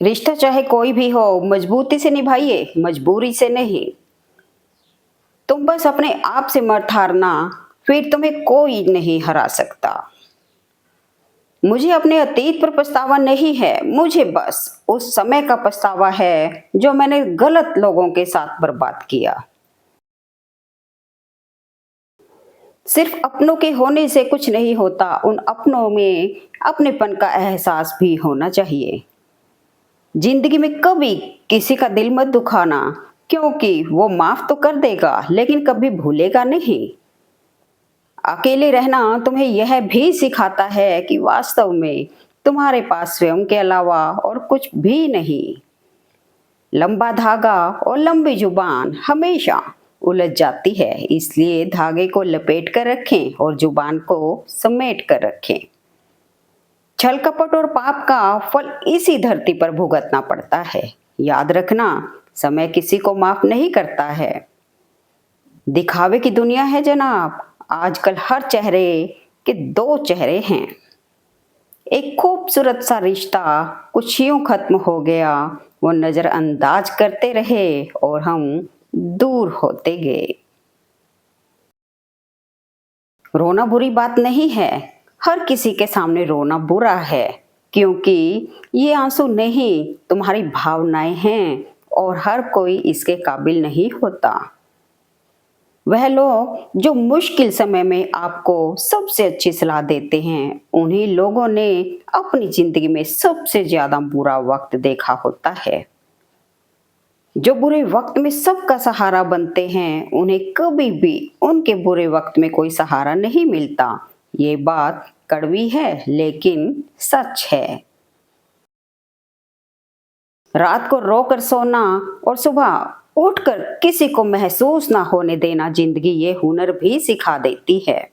रिश्ता चाहे कोई भी हो, मजबूती से निभाइए, मजबूरी से नहीं। तुम बस अपने आप से मत हारना, फिर तुम्हें कोई नहीं हरा सकता। मुझे अपने अतीत पर पछतावा नहीं है, मुझे बस उस समय का पछतावा है जो मैंने गलत लोगों के साथ बर्बाद किया। सिर्फ अपनों के होने से कुछ नहीं होता, उन अपनों में अपनेपन का एहसास भी होना चाहिए। जिंदगी में कभी किसी का दिल मत दुखाना, क्योंकि वो माफ तो कर देगा लेकिन कभी भूलेगा नहीं। अकेले रहना तुम्हें यह भी सिखाता है कि वास्तव में तुम्हारे पास स्वयं के अलावा और कुछ भी नहीं। लंबा धागा और लंबी जुबान हमेशा उलझ जाती है, इसलिए धागे को लपेट कर रखें और जुबान को समेट कर रखें। छल कपट और पाप का फल इसी धरती पर भुगतना पड़ता है। याद रखना, समय किसी को माफ नहीं करता है। दिखावे की दुनिया है जनाब, आजकल हर चेहरे के दो चेहरे हैं। एक खूबसूरत सा रिश्ता कुछ यूं खत्म हो गया, वो नजरअंदाज करते रहे और हम दूर होते गए। रोना बुरी बात नहीं है, हर किसी के सामने रोना बुरा है, क्योंकि ये आंसू नहीं तुम्हारी भावनाएं हैं और हर कोई इसके काबिल नहीं होता। वह लोग जो मुश्किल समय में आपको सबसे अच्छी सलाह देते हैं, उन्हीं लोगों ने अपनी जिंदगी में सबसे ज्यादा बुरा वक्त देखा होता है। जो बुरे वक्त में सबका सहारा बनते हैं, उन्हें कभी भी उनके बुरे वक्त में कोई सहारा नहीं मिलता। ये बात कड़वी है लेकिन सच है। रात को रोकर सोना और सुबह उठकर किसी को महसूस ना होने देना, जिंदगी ये हुनर भी सिखा देती है।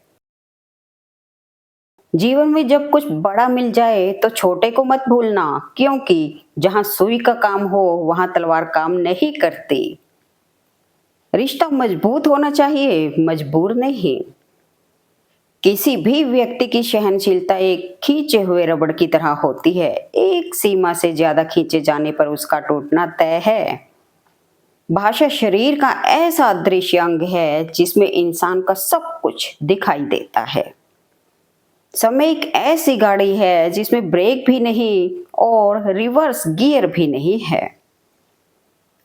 जीवन में जब कुछ बड़ा मिल जाए तो छोटे को मत भूलना, क्योंकि जहां सुई का काम हो वहां तलवार काम नहीं करती। रिश्ता मजबूत होना चाहिए, मजबूर नहीं। किसी भी व्यक्ति की सहनशीलता एक खींचे हुए रबड़ की तरह होती है, एक सीमा से ज्यादा खींचे जाने पर उसका टूटना तय है। भाषा शरीर का ऐसा अदृश्य अंग है जिसमें इंसान का सब कुछ दिखाई देता है। समय एक ऐसी गाड़ी है जिसमें ब्रेक भी नहीं और रिवर्स गियर भी नहीं है।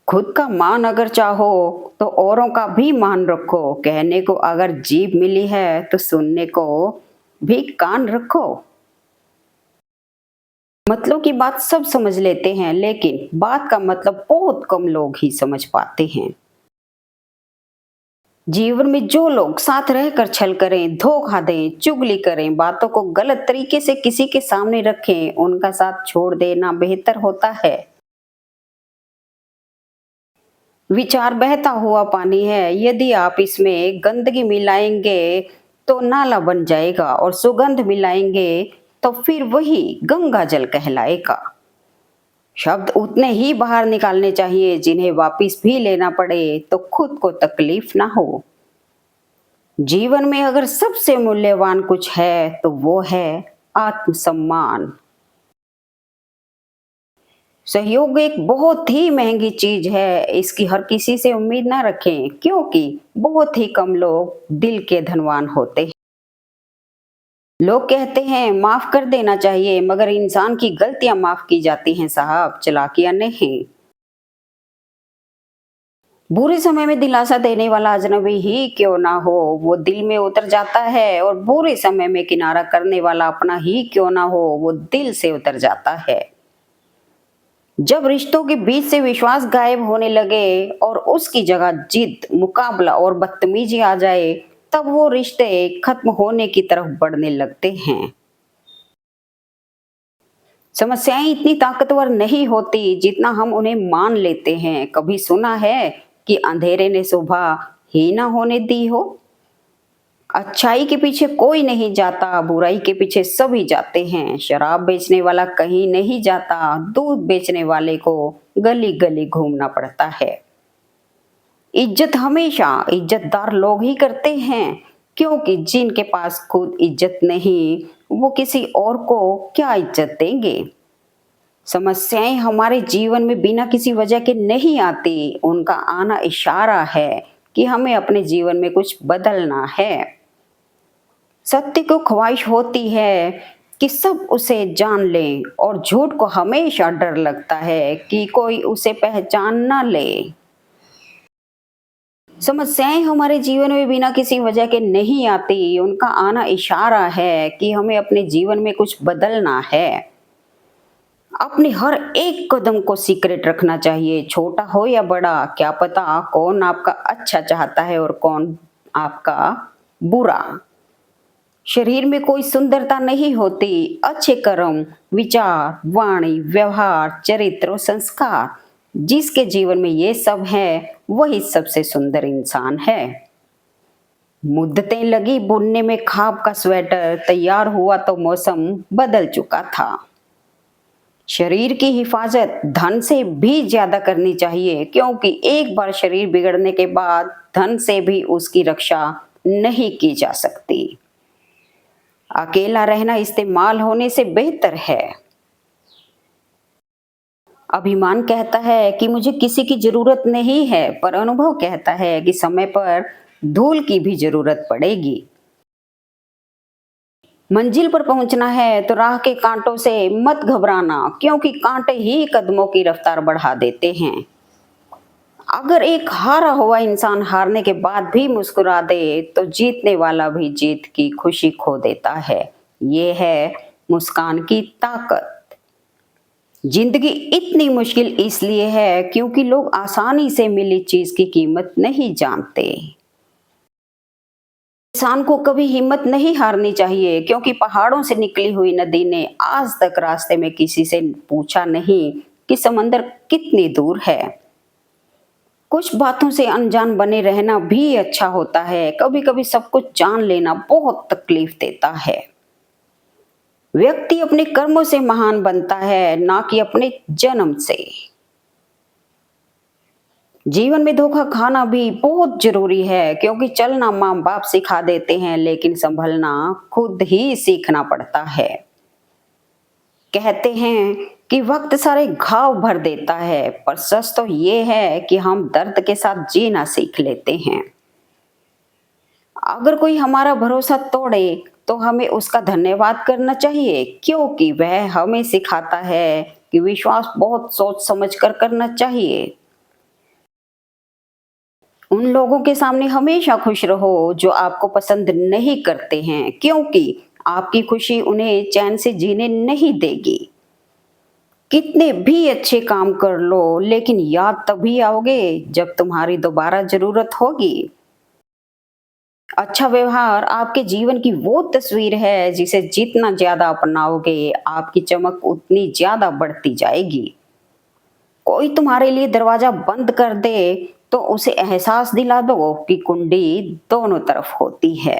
खुद का मान अगर चाहो तो औरों का भी मान रखो। कहने को अगर जीभ मिली है तो सुनने को भी कान रखो। मतलब की बात सब समझ लेते हैं, लेकिन बात का मतलब बहुत कम लोग ही समझ पाते हैं। जीवन में जो लोग साथ रहकर छल करें, धोखा दें, चुगली करें, बातों को गलत तरीके से किसी के सामने रखें, उनका साथ छोड़ देना बेहतर होता है। विचार बहता हुआ पानी है, यदि आप इसमें गंदगी मिलाएंगे तो नाला बन जाएगा और सुगंध मिलाएंगे तो फिर वही गंगा जल कहलाएगा। शब्द उतने ही बाहर निकालने चाहिए जिन्हें वापस भी लेना पड़े तो खुद को तकलीफ ना हो। जीवन में अगर सबसे मूल्यवान कुछ है तो वो है आत्मसम्मान। सहयोग एक बहुत ही महंगी चीज है, इसकी हर किसी से उम्मीद ना रखें, क्योंकि बहुत ही कम लोग दिल के धनवान होते हैं। लोग कहते हैं माफ कर देना चाहिए, मगर इंसान की गलतियां माफ की जाती हैं साहब, चालाकियां नहीं। बुरे समय में दिलासा देने वाला अजनबी ही क्यों ना हो, वो दिल में उतर जाता है, और बुरे समय में किनारा करने वाला अपना ही क्यों ना हो, वो दिल से उतर जाता है। जब रिश्तों के बीच से विश्वास गायब होने लगे और उसकी जगह जिद, मुकाबला और बदतमीजी आ जाए, तब वो रिश्ते खत्म होने की तरफ बढ़ने लगते हैं। समस्याएं इतनी ताकतवर नहीं होती जितना हम उन्हें मान लेते हैं। कभी सुना है कि अंधेरे ने सुबह ही ना होने दी हो? अच्छाई के पीछे कोई नहीं जाता, बुराई के पीछे सभी जाते हैं। शराब बेचने वाला कहीं नहीं जाता, दूध बेचने वाले को गली गली घूमना पड़ता है। इज्जत हमेशा इज्जतदार लोग ही करते हैं, क्योंकि जिनके पास खुद इज्जत नहीं, वो किसी और को क्या इज्जत देंगे। समस्याएं हमारे जीवन में बिना किसी वजह के नहीं आती, उनका आना इशारा है कि हमें अपने जीवन में कुछ बदलना है। सत्य को ख्वाहिश होती है कि सब उसे जान लें और झूठ को हमेशा डर लगता है कि कोई उसे पहचान ना ले। समस्याएं हमारे जीवन में बिना किसी वजह के नहीं आती, उनका आना इशारा है कि हमें अपने जीवन में कुछ बदलना है। अपने हर एक कदम को सीक्रेट रखना चाहिए, छोटा हो या बड़ा। क्या पता कौन आपका अच्छा चाहता है और कौन आपका बुरा। शरीर में कोई सुंदरता नहीं होती, अच्छे कर्म, विचार, वाणी, व्यवहार, चरित्र और संस्कार, जिसके जीवन में ये सब है वही सबसे सुंदर इंसान है। मुद्दतें लगी बुनने में खाब का स्वेटर, तैयार हुआ तो मौसम बदल चुका था। शरीर की हिफाजत धन से भी ज्यादा करनी चाहिए, क्योंकि एक बार शरीर बिगड़ने के बाद धन से भी उसकी रक्षा नहीं की जा सकती। अकेला रहना इस्तेमाल होने से बेहतर है। अभिमान कहता है कि मुझे किसी की जरूरत नहीं है, पर अनुभव कहता है कि समय पर धूल की भी जरूरत पड़ेगी। मंजिल पर पहुंचना है तो राह के कांटों से मत घबराना, क्योंकि कांटे ही कदमों की रफ्तार बढ़ा देते हैं। अगर एक हारा हुआ इंसान हारने के बाद भी मुस्कुरा दे तो जीतने वाला भी जीत की खुशी खो देता है। ये है मुस्कान की ताकत। जिंदगी इतनी मुश्किल इसलिए है क्योंकि लोग आसानी से मिली चीज की कीमत नहीं जानते। इंसान को कभी हिम्मत नहीं हारनी चाहिए, क्योंकि पहाड़ों से निकली हुई नदी ने आज तक रास्ते में किसी से पूछा नहीं कि समंदर कितनी दूर है। कुछ बातों से अनजान बने रहना भी अच्छा होता है। कभी कभी सब कुछ जान लेना बहुत तकलीफ देता है। व्यक्ति अपने कर्मों से महान बनता है, ना कि अपने जन्म से। जीवन में धोखा खाना भी बहुत जरूरी है, क्योंकि चलना माँ बाप सिखा देते हैं, लेकिन संभलना खुद ही सीखना पड़ता है। कहते हैं कि वक्त सारे घाव भर देता है, पर सच तो ये है कि हम दर्द के साथ जीना सीख लेते हैं। अगर कोई हमारा भरोसा तोड़े तो हमें उसका धन्यवाद करना चाहिए, क्योंकि वह हमें सिखाता है कि विश्वास बहुत सोच समझ कर करना चाहिए। उन लोगों के सामने हमेशा खुश रहो जो आपको पसंद नहीं करते हैं, क्योंकि आपकी खुशी उन्हें चैन से जीने नहीं देगी। कितने भी अच्छे काम कर लो, लेकिन याद तभी आओगे जब तुम्हारी दोबारा जरूरत होगी। अच्छा व्यवहार आपके जीवन की वो तस्वीर है जिसे जितना ज्यादा अपनाओगे आपकी चमक उतनी ज्यादा बढ़ती जाएगी। कोई तुम्हारे लिए दरवाजा बंद कर दे तो उसे एहसास दिला दो कि कुंडी दोनों तरफ होती है।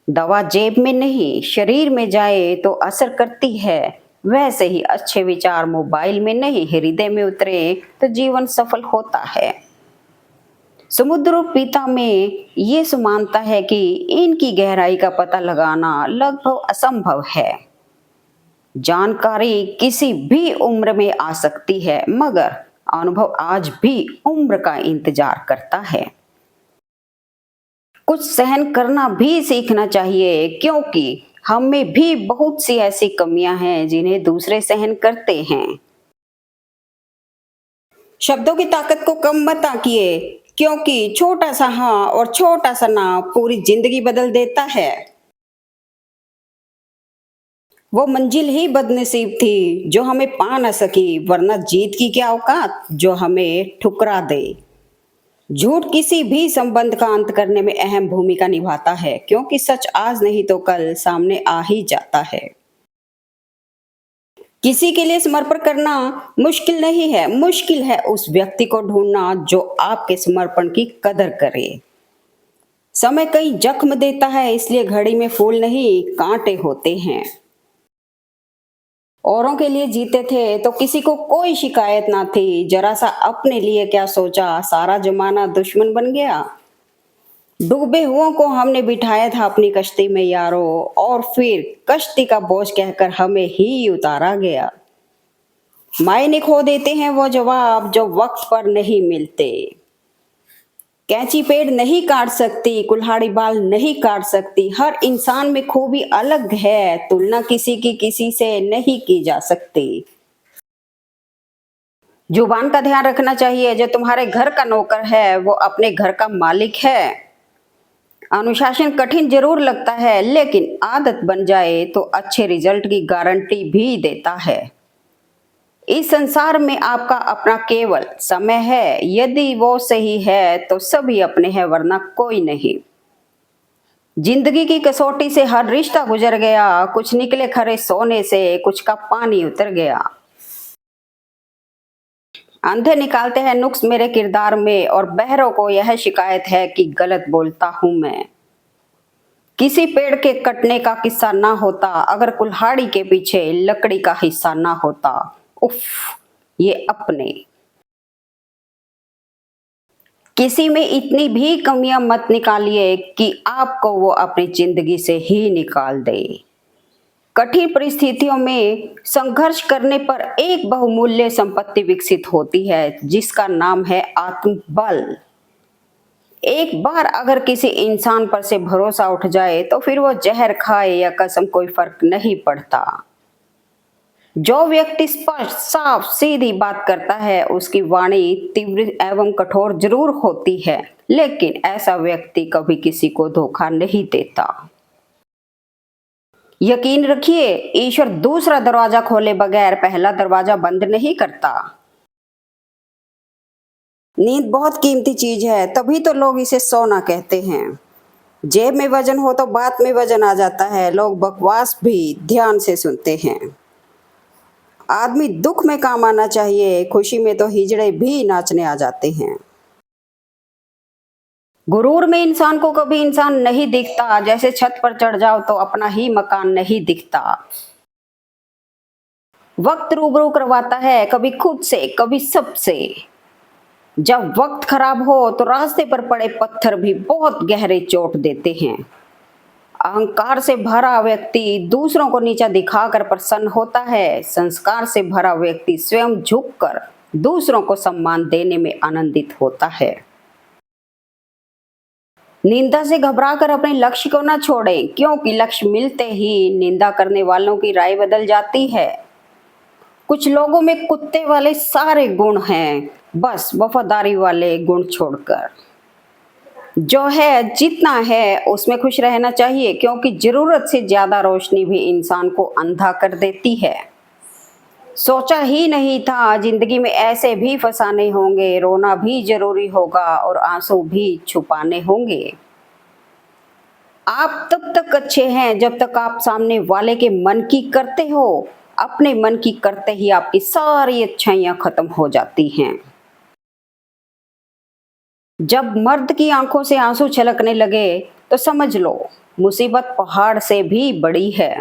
दवा जेब में नहीं शरीर में जाए तो असर करती है। वैसे ही अच्छे विचार मोबाइल में नहीं हृदय में उतरे तो जीवन सफल होता है। समुद्र पिता में ये समानता है कि इनकी गहराई का पता लगाना लगभग असंभव है। जानकारी किसी भी उम्र में आ सकती है, मगर अनुभव आज भी उम्र का इंतजार करता है। कुछ सहन करना भी सीखना चाहिए, क्योंकि हम में भी बहुत सी ऐसी कमियां हैं जिन्हें दूसरे सहन करते हैं। शब्दों की ताकत को कम मत आंकिए, क्योंकि छोटा सा हाँ और छोटा सा ना पूरी जिंदगी बदल देता है। वो मंजिल ही बदनसीब थी जो हमें पा न सकी, वरना जीत की क्या औकात जो हमें ठुकरा दे। झूठ किसी भी संबंध का अंत करने में अहम भूमिका निभाता है, क्योंकि सच आज नहीं तो कल सामने आ ही जाता है। किसी के लिए समर्पण करना मुश्किल नहीं है, मुश्किल है उस व्यक्ति को ढूंढना जो आपके समर्पण की कदर करे। समय कई जख्म देता है, इसलिए घड़ी में फूल नहीं कांटे होते हैं। औरों के लिए जीते थे तो किसी को कोई शिकायत ना थी, जरा सा अपने लिए क्या सोचा सारा जमाना दुश्मन बन गया। डूबे हुओं को हमने बिठाया था अपनी कश्ती में यारो, और फिर कश्ती का बोझ कहकर हमें ही उतारा गया। मायने खो देते हैं वो जवाब जो वक्त पर नहीं मिलते। कैंची पेड़ नहीं काट सकती, कुल्हाड़ी बाल नहीं काट सकती। हर इंसान में खूबी अलग है, तुलना किसी की किसी से नहीं की जा सकती। जुबान का ध्यान रखना चाहिए, जो तुम्हारे घर का नौकर है वो अपने घर का मालिक है। अनुशासन कठिन जरूर लगता है, लेकिन आदत बन जाए तो अच्छे रिजल्ट की गारंटी भी देता है। इस संसार में आपका अपना केवल समय है, यदि वो सही है तो सभी अपने हैं, वरना कोई नहीं। जिंदगी की कसौटी से हर रिश्ता गुजर गया, कुछ निकले खरे सोने से, कुछ का पानी उतर गया। अंधे निकालते हैं नुक्स मेरे किरदार में, और बहरों को यह शिकायत है कि गलत बोलता हूं मैं। किसी पेड़ के कटने का किस्सा ना होता अगर कुल्हाड़ी के पीछे लकड़ी का हिस्सा ना होता। उफ, ये अपने। किसी में इतनी भी कमियां मत निकालिए कि आपको वो अपनी जिंदगी से ही निकाल दे। कठिन परिस्थितियों में संघर्ष करने पर एक बहुमूल्य संपत्ति विकसित होती है, जिसका नाम है आत्मबल। एक बार अगर किसी इंसान पर से भरोसा उठ जाए तो फिर वो जहर खाए या कसम कोई फर्क नहीं पड़ता। जो व्यक्ति स्पष्ट, साफ, सीधी बात करता है उसकी वाणी तीव्र एवं कठोर जरूर होती है, लेकिन ऐसा व्यक्ति कभी किसी को धोखा नहीं देता। यकीन रखिए, ईश्वर दूसरा दरवाजा खोले बगैर पहला दरवाजा बंद नहीं करता। नींद बहुत कीमती चीज है, तभी तो लोग इसे सोना कहते हैं। जेब में वजन हो तो बात में वजन आ जाता है। लोग बकवास भी ध्यान से सुनते हैं। आदमी दुख में काम आना चाहिए, खुशी में तो हिजड़े भी नाचने आ जाते हैं। गुरूर में इंसान को कभी इंसान नहीं दिखता, जैसे छत पर चढ़ जाओ तो अपना ही मकान नहीं दिखता। वक्त रूबरू करवाता है, कभी खुद से कभी सबसे। जब वक्त खराब हो तो रास्ते पर पड़े पत्थर भी बहुत गहरे चोट देते हैं। अहंकार से भरा व्यक्ति दूसरों को नीचा दिखाकर प्रसन्न होता है। संस्कार से भरा व्यक्ति स्वयं झुककर दूसरों को सम्मान देने में आनंदित होता है। निंदा से घबराकर अपने लक्ष्य को न छोड़ें, क्योंकि लक्ष्य मिलते ही निंदा करने वालों की राय बदल जाती है। कुछ लोगों में कुत्ते वाले सारे गुण हैं, बस वफादारी वाले गुण छोड़कर। जो है जितना है उसमें खुश रहना चाहिए, क्योंकि जरूरत से ज्यादा रोशनी भी इंसान को अंधा कर देती है। सोचा ही नहीं था जिंदगी में ऐसे भी फसाने होंगे, रोना भी जरूरी होगा और आंसू भी छुपाने होंगे। आप तब तक अच्छे हैं जब तक आप सामने वाले के मन की करते हो। अपने मन की करते ही आपकी सारी अच्छाइयां खत्म हो जाती हैं। जब मर्द की आंखों से आंसू छलकने लगे तो समझ लो मुसीबत पहाड़ से भी बड़ी है।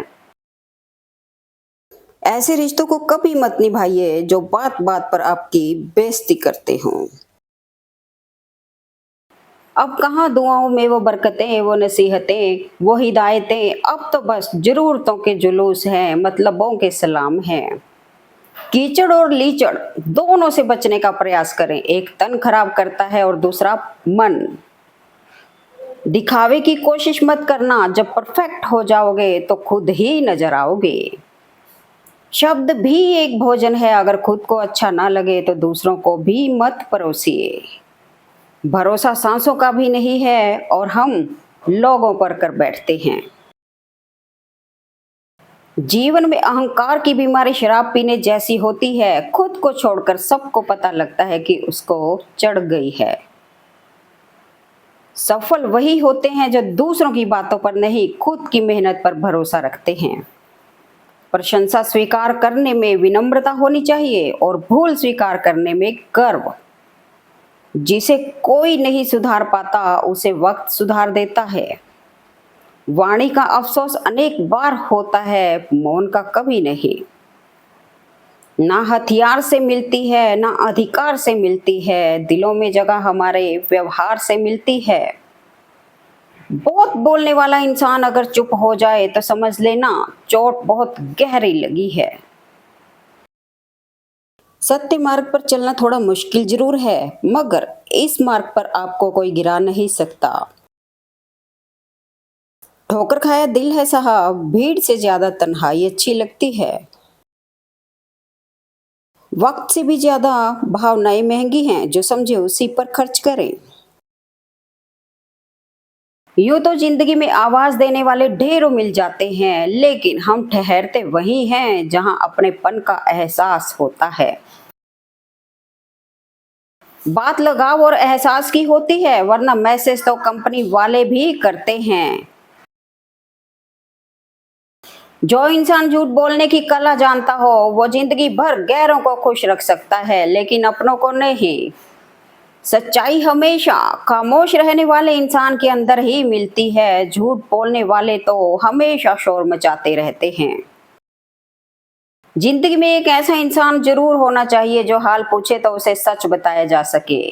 ऐसे रिश्तों को कभी मत निभाइए जो बात बात पर आपकी बेइज्जती करते हों। अब कहाँ दुआओं में वो बरकतें, वो नसीहतें, वो हिदायतें। अब तो बस जरूरतों के जुलूस हैं, मतलबों के सलाम हैं। कीचड़ और लीचड़ दोनों से बचने का प्रयास करें। एक तन खराब करता है और दूसरा मन। दिखावे की कोशिश मत करना, जब परफेक्ट हो जाओगे तो खुद ही नजर आओगे। शब्द भी एक भोजन है, अगर खुद को अच्छा ना लगे तो दूसरों को भी मत परोसिए। भरोसा सांसों का भी नहीं है और हम लोगों पर कर बैठते हैं। जीवन में अहंकार की बीमारी शराब पीने जैसी होती है, खुद को छोड़कर सबको पता लगता है कि उसको चढ़ गई है। सफल वही होते हैं जो दूसरों की बातों पर नहीं, खुद की मेहनत पर भरोसा रखते हैं। प्रशंसा स्वीकार करने में विनम्रता होनी चाहिए और भूल स्वीकार करने में गर्व। जिसे कोई नहीं सुधार पाता उसे वक्त सुधार देता है। वाणी का अफसोस अनेक बार होता है, मौन का कभी नहीं। ना हथियार से मिलती है ना अधिकार से मिलती है, दिलों में जगह हमारे व्यवहार से मिलती है। बहुत बोलने वाला इंसान अगर चुप हो जाए तो समझ लेना चोट बहुत गहरी लगी है। सत्य मार्ग पर चलना थोड़ा मुश्किल जरूर है, मगर इस मार्ग पर आपको कोई गिरा नहीं सकता। ठोकर खाया दिल है साहब, भीड़ से ज्यादा तन्हाई अच्छी लगती है। वक्त से भी ज्यादा भावनाएं महंगी हैं, जो समझे उसी पर खर्च करें। यूं तो जिंदगी में आवाज देने वाले ढेरों मिल जाते हैं, लेकिन हम ठहरते वहीं हैं जहां अपनेपन का एहसास होता है। बात लगाव और एहसास की होती है, वरना मैसेज तो कंपनी वाले भी करते हैं। जो इंसान झूठ बोलने की कला जानता हो, वो जिंदगी भर गैरों को खुश रख सकता है, लेकिन अपनों को नहीं। सच्चाई हमेशा खामोश रहने वाले इंसान के अंदर ही मिलती है। झूठ बोलने वाले तो हमेशा शोर मचाते रहते हैं। जिंदगी में एक ऐसा इंसान जरूर होना चाहिए जो हाल पूछे तो उसे सच बताया जा सके।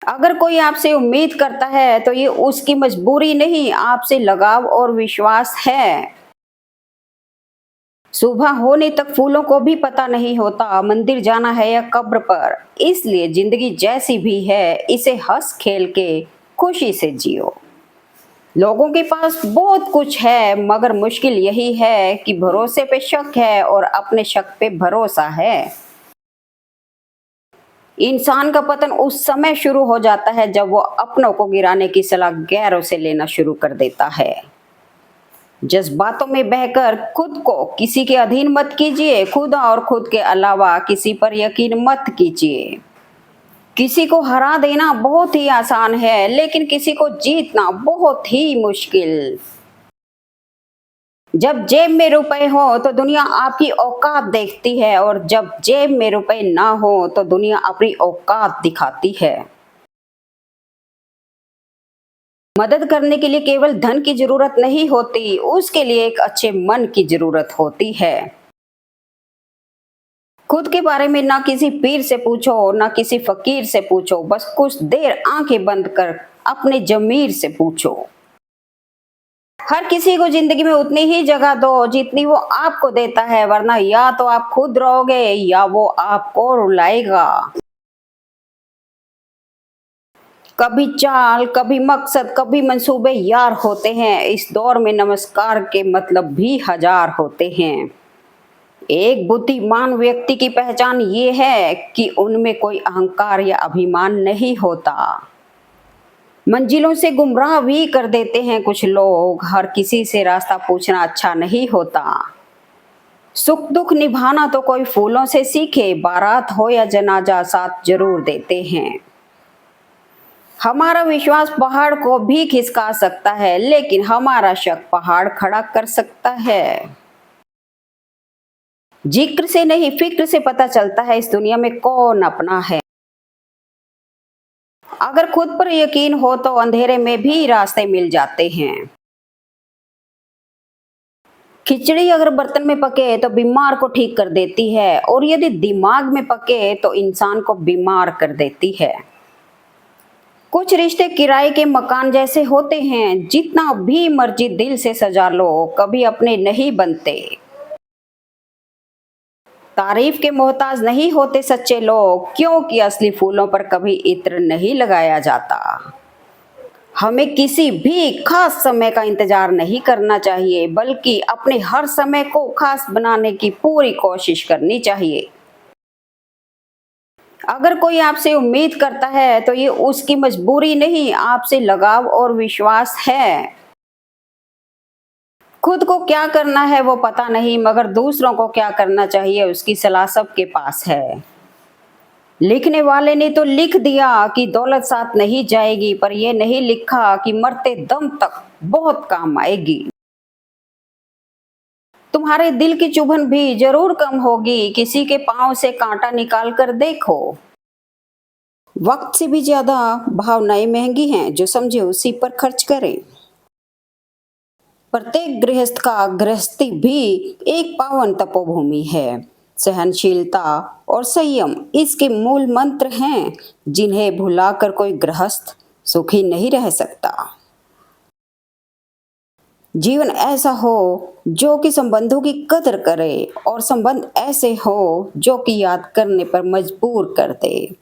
अगर कोई आपसे उम्मीद करता है तो ये उसकी मजबूरी नहीं, आपसे लगाव और विश्वास है। सुबह होने तक फूलों को भी पता नहीं होता मंदिर जाना है या कब्र पर। इसलिए जिंदगी जैसी भी है, इसे हंस खेल के खुशी से जियो। लोगों के पास बहुत कुछ है, मगर मुश्किल यही है कि भरोसे पे शक है और अपने शक पे भरोसा है। इंसान का पतन उस समय शुरू हो जाता है जब वो अपनों को गिराने की सलाह गैरों से लेना शुरू कर देता है। जज्बातों में बहकर खुद को किसी के अधीन मत कीजिए। खुद और खुद के अलावा किसी पर यकीन मत कीजिए। किसी को हरा देना बहुत ही आसान है, लेकिन किसी को जीतना बहुत ही मुश्किल। जब जेब में रुपए हो तो दुनिया आपकी औकात देखती है, और जब जेब में रुपए ना हो तो दुनिया अपनी औकात दिखाती है। मदद करने के लिए केवल धन की जरूरत नहीं होती, उसके लिए एक अच्छे मन की जरूरत होती है। खुद के बारे में ना किसी पीर से पूछो, ना किसी फकीर से पूछो, बस कुछ देर आंखें बंद कर अपने जमीर से पूछो। हर किसी को जिंदगी में उतनी ही जगह दो जितनी वो आपको देता है, वरना या तो आप खुद रहोगे या वो आपको रुलाएगा। कभी चाल, कभी मकसद, कभी मंसूबे यार होते हैं। इस दौर में नमस्कार के मतलब भी हजार होते हैं। एक बुद्धिमान व्यक्ति की पहचान ये है कि उनमें कोई अहंकार या अभिमान नहीं होता। मंजिलों से गुमराह भी कर देते हैं कुछ लोग। हर किसी से रास्ता पूछना अच्छा नहीं होता। सुख दुख निभाना तो कोई फूलों से सीखे। बारात हो या जनाजा साथ जरूर देते हैं। हमारा विश्वास पहाड़ को भी खिसका सकता है, लेकिन हमारा शक पहाड़ खड़ा कर सकता है। जिक्र से नहीं, फिक्र से पता चलता है इस दुनिया में कौन अपना है। अगर खुद पर यकीन हो तो अंधेरे में भी रास्ते मिल जाते हैं। खिचड़ी अगर बर्तन में पके तो बीमार को ठीक कर देती है, और यदि दिमाग में पके तो इंसान को बीमार कर देती है। कुछ रिश्ते किराए के मकान जैसे होते हैं, जितना भी मर्जी दिल से सजा लो, कभी अपने नहीं बनते। तारीफ के मोहताज नहीं होते सच्चे लोग, क्योंकि असली फूलों पर कभी इत्र नहीं लगाया जाता। हमें किसी भी खास समय का इंतजार नहीं करना चाहिए, बल्कि अपने हर समय को खास बनाने की पूरी कोशिश करनी चाहिए। अगर कोई आपसे उम्मीद करता है तो ये उसकी मजबूरी नहीं, आपसे लगाव और विश्वास है। खुद को क्या करना है वो पता नहीं, मगर दूसरों को क्या करना चाहिए उसकी सलाह सबके पास है। लिखने वाले ने तो लिख दिया कि दौलत साथ नहीं जाएगी, पर यह नहीं लिखा कि मरते दम तक बहुत काम आएगी। तुम्हारे दिल की चुभन भी जरूर कम होगी। किसी के पांव से कांटा निकाल कर देखो। वक्त से भी ज्यादा भावनाएं महंगी हैं, जो समझे उसी पर खर्च करें। प्रत्येक गृहस्थ का गृहस्थी भी एक पावन तपोभूमि है। सहनशीलता और संयम इसके मूल मंत्र हैं, जिन्हें भुलाकर कोई गृहस्थ सुखी नहीं रह सकता। जीवन ऐसा हो जो कि संबंधों की कदर करे और संबंध ऐसे हो जो कि याद करने पर मजबूर कर दे।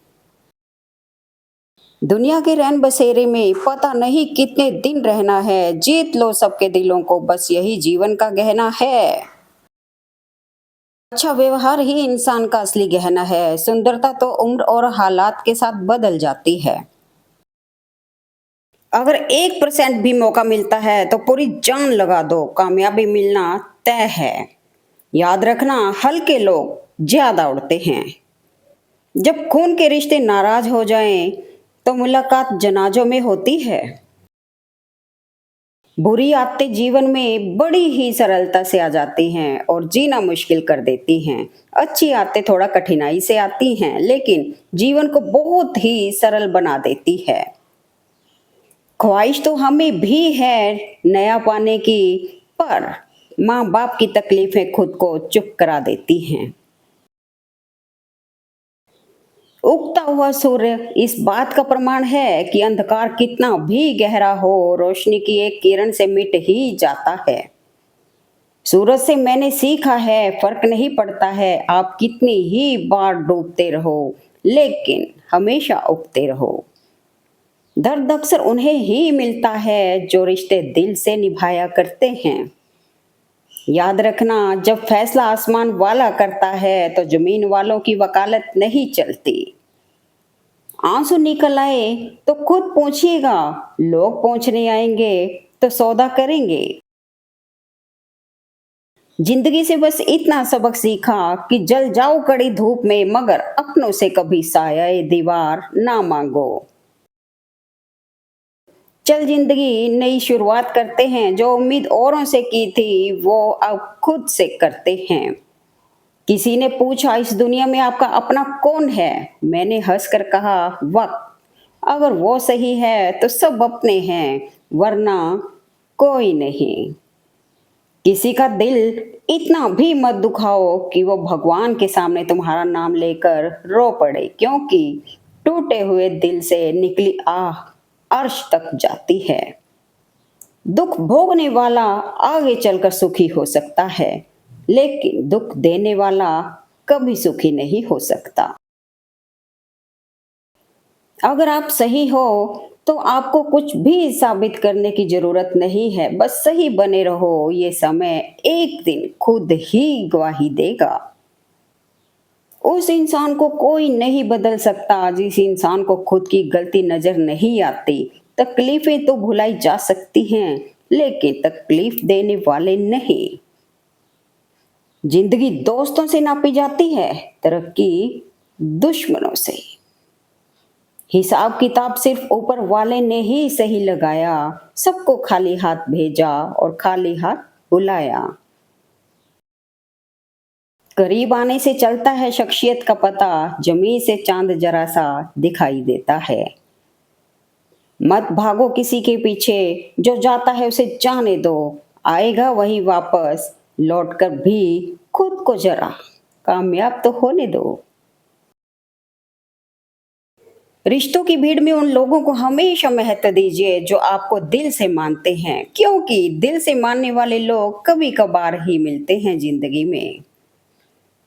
दुनिया के रैन बसेरे में पता नहीं कितने दिन रहना है, जीत लो सबके दिलों को, बस यही जीवन का गहना है। अच्छा व्यवहार ही इंसान का असली गहना है, सुंदरता तो उम्र और हालात के साथ बदल जाती है। अगर 1% भी मौका मिलता है तो पूरी जान लगा दो, कामयाबी मिलना तय है। याद रखना, हल्के लोग ज्यादा उड़ते हैं। जब खून के रिश्ते नाराज हो जाएं, तो मुलाकात जनाजों में होती है। बुरी आदतें जीवन में बड़ी ही सरलता से आ जाती हैं और जीना मुश्किल कर देती हैं। अच्छी आदतें थोड़ा कठिनाई से आती हैं, लेकिन जीवन को बहुत ही सरल बना देती है। ख्वाहिश तो हमें भी है नया पाने की, पर माँ बाप की तकलीफें खुद को चुप करा देती हैं। उगता हुआ सूर्य इस बात का प्रमाण है कि अंधकार कितना भी गहरा हो, रोशनी की एक किरण से मिट ही जाता है। सूरज से मैंने सीखा है, फर्क नहीं पड़ता है आप कितनी ही बार डूबते रहो, लेकिन हमेशा उगते रहो। दर्द अक्सर उन्हें ही मिलता है जो रिश्ते दिल से निभाया करते हैं। याद रखना, जब फैसला आसमान वाला करता है तो जमीन वालों की वकालत नहीं चलती। आंसू निकल आए तो खुद पूछिएगा, लोग पूछने आएंगे तो सौदा करेंगे। जिंदगी से बस इतना सबक सीखा कि जल जाओ कड़ी धूप में, मगर अपनों से कभी साया दीवार ना मांगो। चल जिंदगी नई शुरुआत करते हैं, जो उम्मीद औरों से की थी वो अब खुद से करते हैं। किसी ने पूछा इस दुनिया में आपका अपना कौन है, मैंने हंसकर कहा वक्त। अगर वो सही है तो सब अपने हैं, वरना कोई नहीं। किसी का दिल इतना भी मत दुखाओ कि वो भगवान के सामने तुम्हारा नाम लेकर रो पड़े, क्योंकि टूटे हुए दिल से निकली आह अर्श तक जाती है। दुख भोगने वाला आगे चलकर सुखी हो सकता है, लेकिन दुख देने वाला कभी सुखी नहीं हो सकता। अगर आप सही हो तो आपको कुछ भी साबित करने की जरूरत नहीं है, बस सही बने रहो, ये समय एक दिन खुद ही गवाही देगा। उस इंसान को कोई नहीं बदल सकता जिस इंसान को खुद की गलती नजर नहीं आती। तकलीफें तो भुलाई जा सकती हैं, लेकिन तकलीफ देने वाले नहीं। जिंदगी दोस्तों से नापी जाती है, तरक्की दुश्मनों से। हिसाब किताब सिर्फ ऊपर वाले ने ही सही लगाया, सबको खाली हाथ भेजा और खाली हाथ बुलाया। करीब आने से चलता है शख्सियत का पता, जमीन से चांद जरा सा दिखाई देता है। मत भागो किसी के पीछे, जो जाता है उसे जाने दो, आएगा वही वापस, लौटकर भी खुद को जरा कामयाब तो होने दो। रिश्तों की भीड़ में उन लोगों को हमेशा महत्व दीजिए जो आपको दिल से मानते हैं, क्योंकि दिल से मानने वाले लोग कभी कभार ही मिलते हैं जिंदगी में।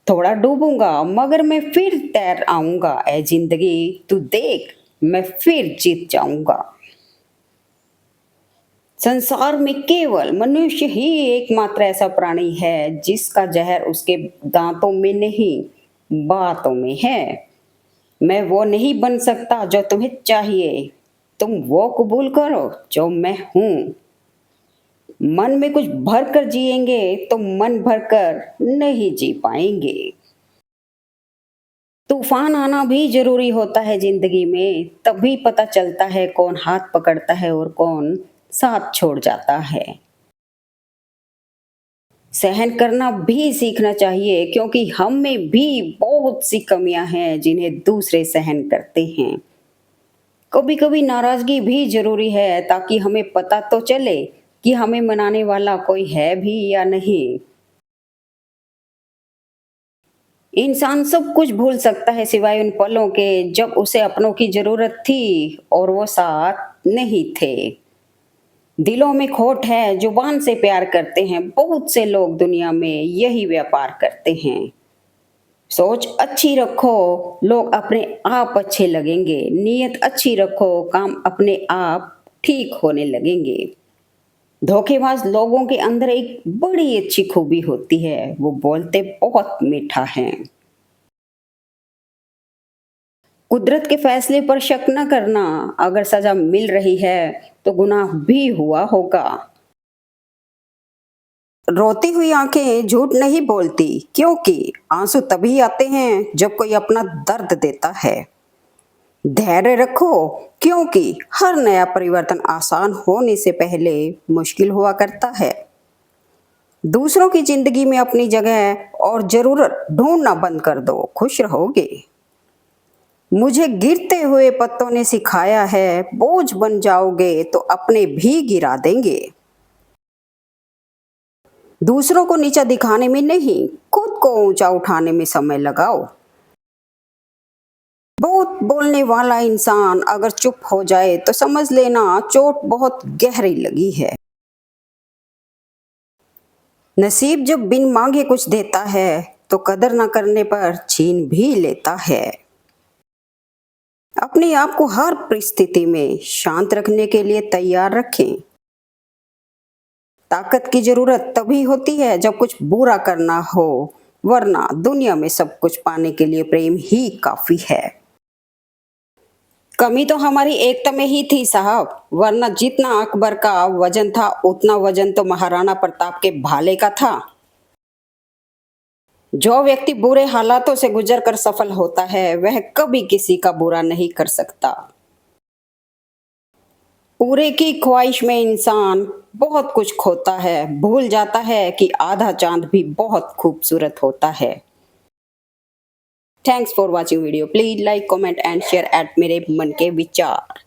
थोड़ा डूबूंगा मगर मैं फिर तैर आऊंगा, ऐ जिंदगी तू देख मैं फिर जीत जाऊंगा। संसार में केवल मनुष्य ही एकमात्र ऐसा प्राणी है जिसका जहर उसके दांतों में नहीं, बातों में है। मैं वो नहीं बन सकता जो तुम्हें चाहिए, तुम वो कबूल करो जो मैं हूं। मन में कुछ भर कर जिएंगे तो मन भर कर नहीं जी पाएंगे। तूफान आना भी जरूरी होता है जिंदगी में, तभी पता चलता है कौन हाथ पकड़ता है और कौन साथ छोड़ जाता है। सहन करना भी सीखना चाहिए, क्योंकि हम में भी बहुत सी कमियां हैं जिन्हें दूसरे सहन करते हैं। कभी कभी नाराजगी भी जरूरी है, ताकि हमें पता तो चले कि हमें मनाने वाला कोई है भी या नहीं। इंसान सब कुछ भूल सकता है सिवाय उन पलों के जब उसे अपनों की जरूरत थी और वो साथ नहीं थे। दिलों में खोट है, जुबान से प्यार करते हैं, बहुत से लोग दुनिया में यही व्यापार करते हैं। सोच अच्छी रखो, लोग अपने आप अच्छे लगेंगे। नीयत अच्छी रखो, काम अपने आप ठीक होने लगेंगे। धोखेबाज लोगों के अंदर एक बड़ी अच्छी खूबी होती है, वो बोलते बहुत मीठा हैं। कुदरत के फैसले पर शक न करना, अगर सजा मिल रही है तो गुनाह भी हुआ होगा। रोती हुई आंखें झूठ नहीं बोलती, क्योंकि आंसू तभी आते हैं जब कोई अपना दर्द देता है। धैर्य रखो, क्योंकि हर नया परिवर्तन आसान होने से पहले मुश्किल हुआ करता है। दूसरों की जिंदगी में अपनी जगह और जरूरत ढूंढना बंद कर दो, खुश रहोगे। मुझे गिरते हुए पत्तों ने सिखाया है, बोझ बन जाओगे तो अपने भी गिरा देंगे। दूसरों को नीचा दिखाने में नहीं, खुद को ऊंचा उठाने में समय लगाओ। बहुत बोलने वाला इंसान अगर चुप हो जाए तो समझ लेना चोट बहुत गहरी लगी है। नसीब जब बिन मांगे कुछ देता है तो कदर न करने पर छीन भी लेता है। अपने आप को हर परिस्थिति में शांत रखने के लिए तैयार रखें। ताकत की जरूरत तभी होती है जब कुछ बुरा करना हो, वरना दुनिया में सब कुछ पाने के लिए प्रेम ही काफी है। कमी तो हमारी एकता में ही थी साहब, वरना जितना अकबर का वजन था उतना वजन तो महाराणा प्रताप के भाले का था। जो व्यक्ति बुरे हालातों से गुजर कर सफल होता है वह कभी किसी का बुरा नहीं कर सकता। पूरे की ख्वाहिश में इंसान बहुत कुछ खोता है, भूल जाता है कि आधा चांद भी बहुत खूबसूरत होता है। Thanks for watching video. Please like, comment and share eight मेरे मन के विचार।